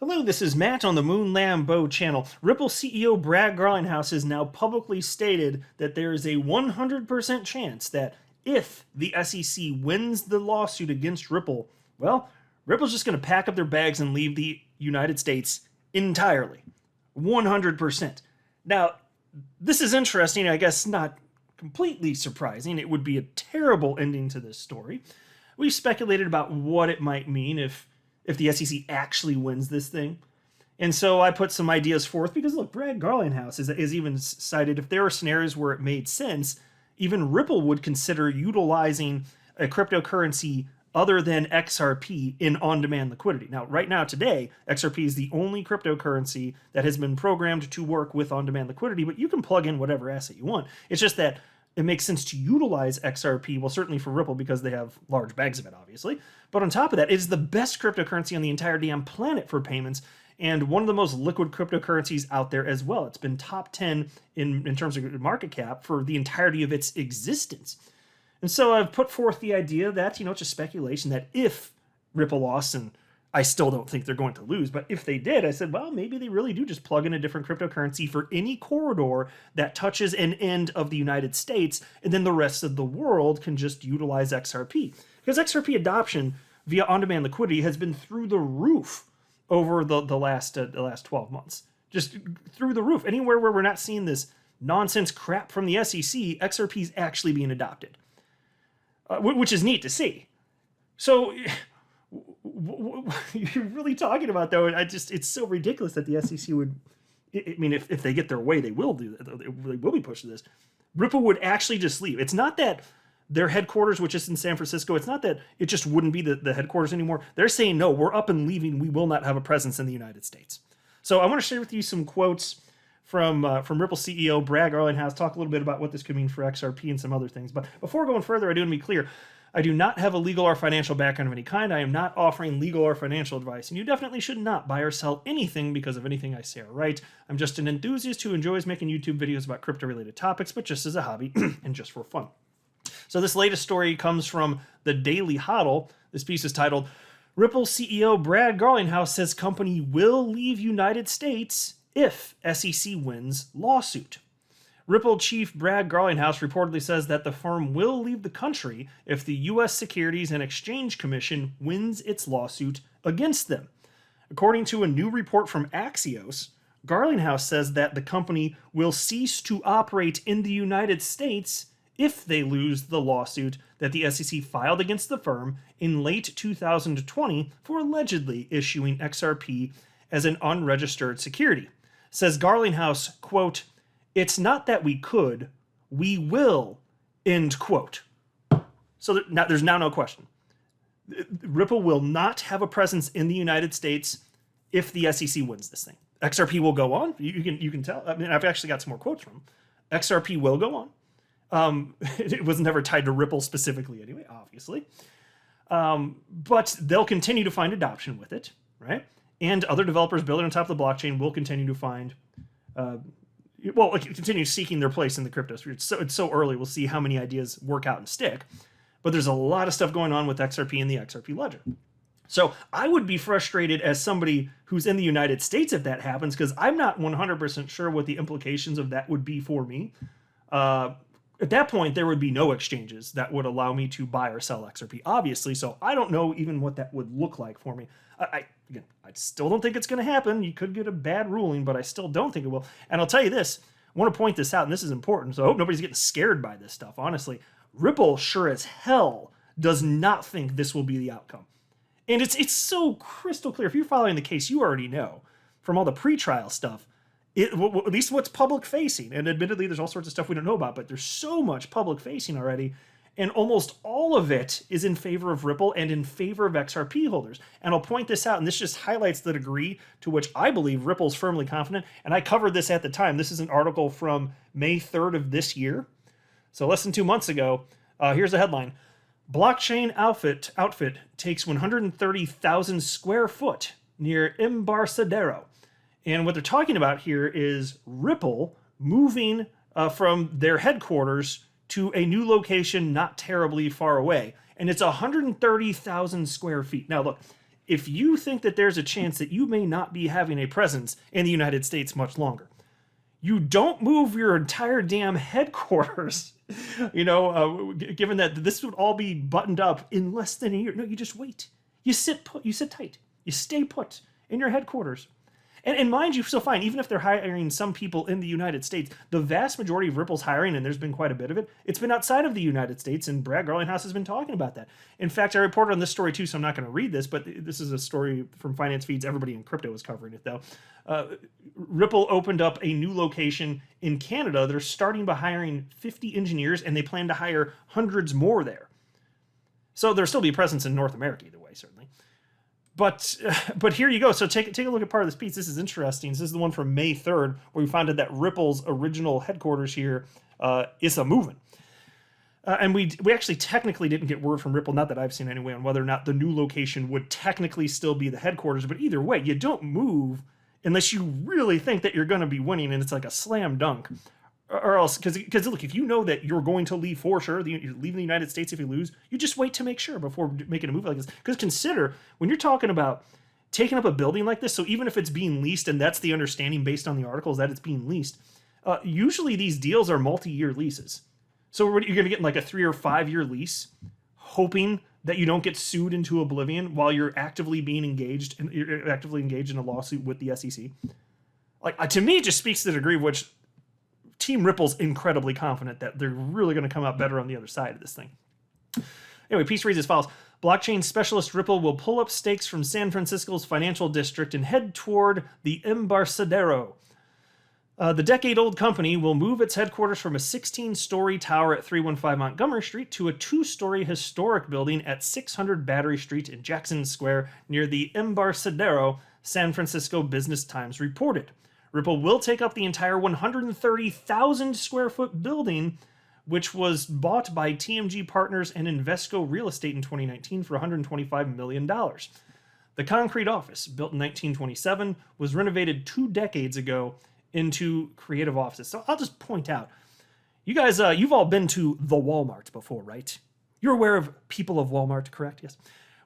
Hello, this is Matt on the Moon Lambo channel. Ripple CEO Brad Garlinghouse has now publicly stated that there is a 100% chance that if the SEC wins the lawsuit against Ripple, well, Ripple's just going to pack up their bags and leave the United States entirely. 100%. Now, this is interesting, I guess not completely surprising. It would be a terrible ending to this story. We've speculated about what it might mean if the SEC actually wins this thing. And so I put some ideas forth because, look, Brad Garlinghouse is even cited if there are scenarios where it made sense, even Ripple would consider utilizing a cryptocurrency other than XRP in on-demand liquidity. Now, right now, today, XRP is the only cryptocurrency that has been programmed to work with on-demand liquidity, but you can plug in whatever asset you want. It's just that it makes sense to utilize XRP, well, certainly for Ripple because they have large bags of it, obviously. But on top of that, it is the best cryptocurrency on the entire damn planet for payments and one of the most liquid cryptocurrencies out there as well. It's been top 10 in terms of market cap for the entirety of its existence. And so I've put forth the idea that, it's just speculation that if Ripple lost, and I still don't think they're going to lose, but if they did, I said, well, maybe they really do just plug in a different cryptocurrency for any corridor that touches an end of the United States, and then the rest of the world can just utilize XRP. Because XRP adoption via on-demand liquidity has been through the roof over the last 12 months. Just through the roof. Anywhere where we're not seeing this nonsense crap from the SEC, XRP is actually being adopted. Which is neat to see. So you're really talking about, though, it's so ridiculous that the SEC would, I mean, if they get their way, they will do that. They will be pushing this. Ripple would actually just leave. It's not that their headquarters, which is in San Francisco, it's not that it just wouldn't be the headquarters anymore. They're saying, no, we're up and leaving. We will not have a presence in the United States. So I want to share with you some quotes from Ripple CEO Brad Garlinghouse, talk a little bit about what this could mean for XRP and some other things. But before going further, I do want to be clear. I do not have a legal or financial background of any kind. I am not offering legal or financial advice, and you definitely should not buy or sell anything because of anything I say or write. I'm just an enthusiast who enjoys making YouTube videos about crypto-related topics, but just as a hobby and just for fun. So this latest story comes from the Daily Hodl. This piece is titled, Ripple CEO Brad Garlinghouse says company will leave United States if SEC wins lawsuit. Ripple chief Brad Garlinghouse reportedly says that the firm will leave the country if the U.S. Securities and Exchange Commission wins its lawsuit against them. According to a new report from Axios, Garlinghouse says that the company will cease to operate in the United States if they lose the lawsuit that the SEC filed against the firm in late 2020 for allegedly issuing XRP as an unregistered security. Says Garlinghouse, quote, it's not that we could, we will, end quote. So there's now no question. Ripple will not have a presence in the United States if the SEC wins this thing. XRP will go on. You can tell. I mean, I've actually got some more quotes from him. XRP will go on. It was never tied to Ripple specifically anyway, obviously. But they'll continue to find adoption with it, right? And other developers building on top of the blockchain will continue to find, continue seeking their place in the crypto sphere. It's so early, we'll see how many ideas work out and stick. But there's a lot of stuff going on with XRP and the XRP ledger. So I would be frustrated as somebody who's in the United States if that happens, because I'm not 100% sure what the implications of that would be for me. At that point, there would be no exchanges that would allow me to buy or sell XRP, obviously. So I don't know even what that would look like for me. I still don't think it's going to happen. You could get a bad ruling, but I still don't think it will. And I'll tell you this, I want to point this out, and this is important, so I hope nobody's getting scared by this stuff, honestly. Ripple sure as hell does not think this will be the outcome. And it's so crystal clear. If you're following the case, you already know from all the pre-trial stuff, at least what's public-facing. And admittedly, there's all sorts of stuff we don't know about, but there's so much public-facing already. And almost all of it is in favor of Ripple and in favor of XRP holders. And I'll point this out, and this just highlights the degree to which I believe Ripple's firmly confident. And I covered this at the time. This is an article from May 3rd of this year. So less than 2 months ago. Here's the headline. Blockchain outfit takes 130,000 square foot near Embarcadero. And what they're talking about here is Ripple moving from their headquarters to a new location not terribly far away. And it's 130,000 square feet. Now, look, if you think that there's a chance that you may not be having a presence in the United States much longer, you don't move your entire damn headquarters, given that this would all be buttoned up in less than a year. No, you just wait. You sit put. You sit tight. You stay put in your headquarters. And mind you, so fine, even if they're hiring some people in the United States, the vast majority of Ripple's hiring, and there's been quite a bit of it, it's been outside of the United States, and Brad Garlinghouse has been talking about that. In fact, I reported on this story too, so I'm not going to read this, but this is a story from Finance Feeds. Everybody in crypto is covering it, though. Ripple opened up a new location in Canada. They're starting by hiring 50 engineers, and they plan to hire hundreds more there. So there'll still be a presence in North America either way, certainly. But here you go. So take a look at part of this piece. This is interesting. This is the one from May 3rd, where we found out that Ripple's original headquarters here is a moving. And we actually technically didn't get word from Ripple, not that I've seen anyway, on whether or not the new location would technically still be the headquarters. But either way, you don't move unless you really think that you're going to be winning and it's like a slam dunk. Or else, because look, if you know that you're going to leave for sure, you're leaving the United States if you lose, you just wait to make sure before making a move like this. Because consider, when you're talking about taking up a building like this, so even if it's being leased, and that's the understanding based on the articles that it's being leased, usually these deals are multi-year leases. So you're going to get like a 3 or 5 year lease, hoping that you don't get sued into oblivion while you're actively engaged in a lawsuit with the SEC. Like, to me, it just speaks to the degree of which Team Ripple's incredibly confident that they're really going to come out better on the other side of this thing. Anyway, piece reads as follows. Blockchain specialist Ripple will pull up stakes from San Francisco's financial district and head toward the Embarcadero. The decade-old company will move its headquarters from a 16-story tower at 315 Montgomery Street to a 2-story historic building at 600 Battery Street in Jackson Square near the Embarcadero, San Francisco Business Times reported. Ripple will take up the entire 130,000 square foot building, which was bought by TMG Partners and Invesco Real Estate in 2019 for $125 million. The concrete office, built in 1927, was renovated 2 decades ago into creative offices. So I'll just point out, you guys, you've all been to the Walmart before, right? You're aware of people of Walmart, correct? Yes.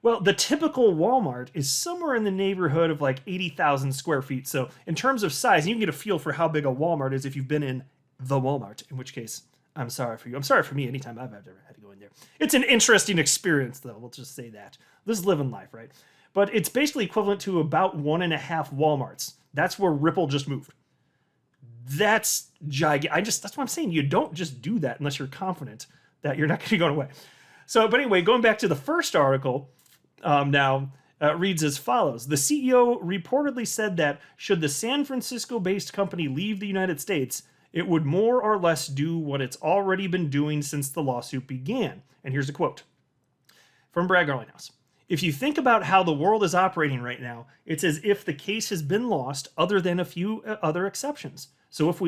Well, the typical Walmart is somewhere in the neighborhood of like 80,000 square feet. So in terms of size, you can get a feel for how big a Walmart is if you've been in the Walmart, in which case, I'm sorry for you. I'm sorry for me anytime I've ever had to go in there. It's an interesting experience, though. We'll just say that. This is living life, right? But it's basically equivalent to about 1.5 Walmarts. That's where Ripple just moved. That's gigantic. That's what I'm saying. You don't just do that unless you're confident that you're not going to be going away. So, but anyway, going back to the first article, reads as follows. The CEO reportedly said that should the San Francisco-based company leave the United States, it would more or less do what it's already been doing since the lawsuit began. And here's a quote from Brad Garlinghouse. If you think about how the world is operating right now, it's as if the case has been lost other than a few other exceptions. So if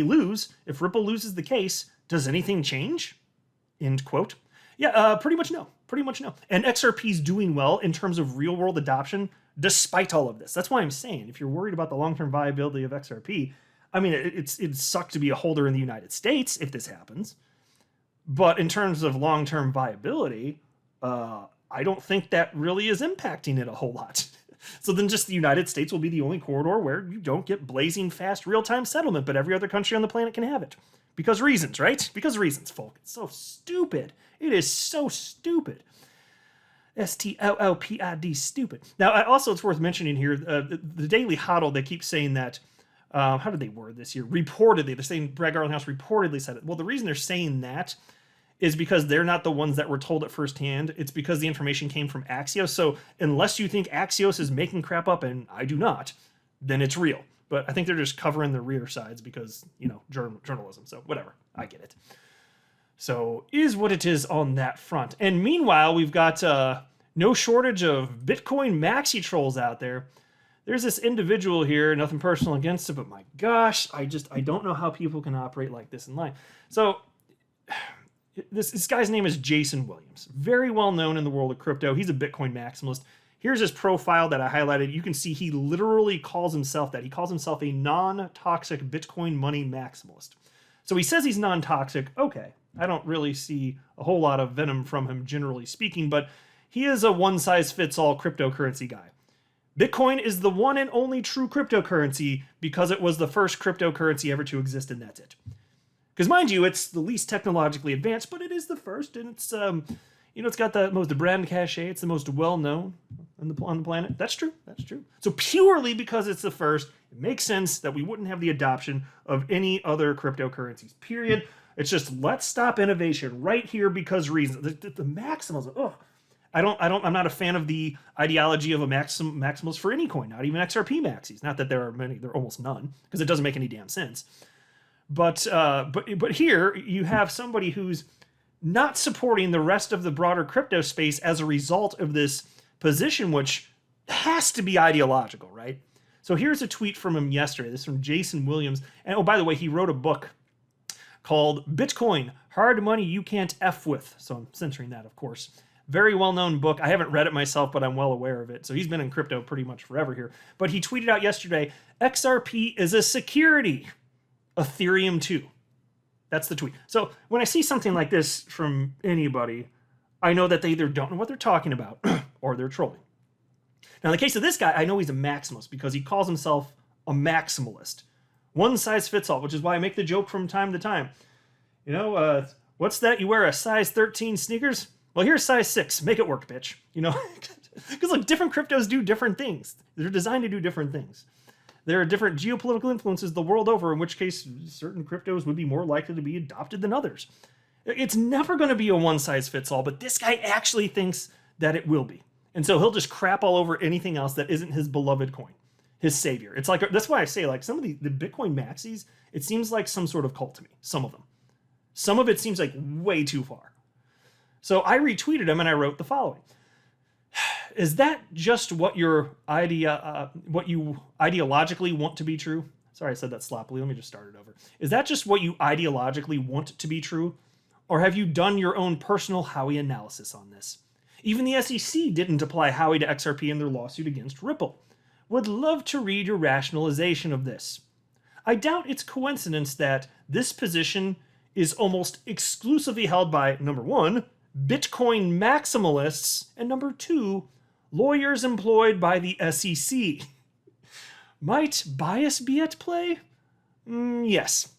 Ripple loses the case, does anything change? End quote. Yeah, pretty much no. And XRP is doing well in terms of real world adoption, despite all of this. That's why I'm saying, if you're worried about the long-term viability of XRP, I mean, it'd suck to be a holder in the United States if this happens. But in terms of long-term viability, I don't think that really is impacting it a whole lot. So then just the United States will be the only corridor where you don't get blazing fast real-time settlement, but every other country on the planet can have it. Because reasons, right? Because reasons, folk. It's so stupid. It is so stupid. STLLPID, stupid. Now, also, it's worth mentioning here, the Daily Hodl, they keep saying that, how did they word this here? Reportedly, they're saying Brad Garlinghouse reportedly said it. Well, the reason they're saying that is because they're not the ones that were told it firsthand. It's because the information came from Axios. So unless you think Axios is making crap up, and I do not, then it's real. But I think they're just covering the rear sides because, journalism. So whatever, I get it. So is what it is on that front. And meanwhile, we've got no shortage of Bitcoin maxi trolls out there. There's this individual here, nothing personal against it, but my gosh, I don't know how people can operate like this in life. So this guy's name is Jason Williams, very well known in the world of crypto. He's a Bitcoin maximalist. Here's his profile that I highlighted. You can see he literally calls himself that. He calls himself a non-toxic Bitcoin money maximalist. So he says he's non-toxic. Okay, I don't really see a whole lot of venom from him, generally speaking, but he is a one-size-fits-all cryptocurrency guy. Bitcoin is the one and only true cryptocurrency because it was the first cryptocurrency ever to exist, and that's it. Because mind you, it's the least technologically advanced, but it is the first, and it's it's got the most brand cachet. It's the most well-known on the planet. That's true. That's true. So purely because it's the first, it makes sense that we wouldn't have the adoption of any other cryptocurrencies, period. It's just, let's stop innovation right here because reasons. The maximalism, I'm not a fan of the ideology of a maximalist for any coin, not even XRP maxis. Not that there are many, there are almost none, because it doesn't make any damn sense. But here you have somebody who's not supporting the rest of the broader crypto space as a result of this position, which has to be ideological, right? So here's a tweet from him yesterday. This is from Jason Williams. And oh, by the way, he wrote a book called Bitcoin, Hard Money You Can't F With. So I'm censoring that, of course. Very well-known book. I haven't read it myself, but I'm well aware of it. So he's been in crypto pretty much forever here. But he tweeted out yesterday, XRP is a security. Ethereum too. That's the tweet. So when I see something like this from anybody, I know that they either don't know what they're talking about or they're trolling. Now, in the case of this guy, I know he's a maximalist because he calls himself a maximalist. One size fits all, which is why I make the joke from time to time. What's that? You wear a size 13 sneakers? Well, here's size 6. Make it work, bitch. Because look, different cryptos do different things. They're designed to do different things. There are different geopolitical influences the world over, in which case certain cryptos would be more likely to be adopted than others. It's never going to be a one-size-fits-all, but this guy actually thinks that it will be. And so he'll just crap all over anything else that isn't his beloved coin, his savior. It's like, that's why I say, like, some of the Bitcoin maxis, it seems like some sort of cult to me, some of them. Some of it seems like way too far. So I retweeted him and I wrote the following. Is that just what you ideologically want to be true? Sorry, I said that sloppily. Let me just start it over. Is that just what you ideologically want to be true? Or have you done your own personal Howey analysis on this? Even the SEC didn't apply Howey to XRP in their lawsuit against Ripple. Would love to read your rationalization of this. I doubt it's coincidence that this position is almost exclusively held by, number one, Bitcoin maximalists, and number two, lawyers employed by the SEC. Might bias be at play? Yes.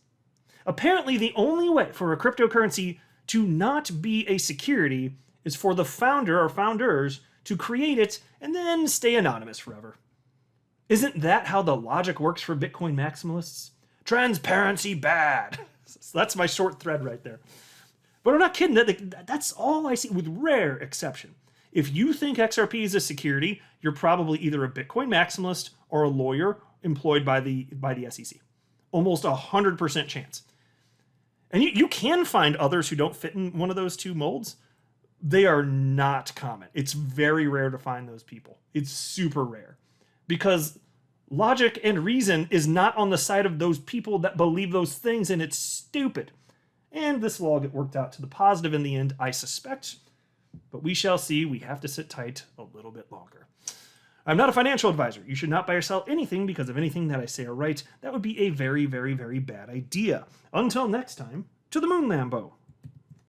Apparently, the only way for a cryptocurrency to not be a security is for the founder or founders to create it and then stay anonymous forever. Isn't that how the logic works for Bitcoin maximalists? Transparency bad. So that's my short thread right there. But I'm not kidding. That's all I see, with rare exception. If you think XRP is a security, you're probably either a Bitcoin maximalist or a lawyer employed by the SEC. Almost 100% chance. And you can find others who don't fit in one of those two molds. They are not common. It's very rare to find those people. It's super rare. Because logic and reason is not on the side of those people that believe those things, and it's stupid. And this will all get worked out to the positive in the end, I suspect. But we shall see. We have to sit tight a little bit longer. I'm not a financial advisor. You should not buy or sell anything because of anything that I say or write. That would be a very, very, very bad idea. Until next time, to the moon, Lambo.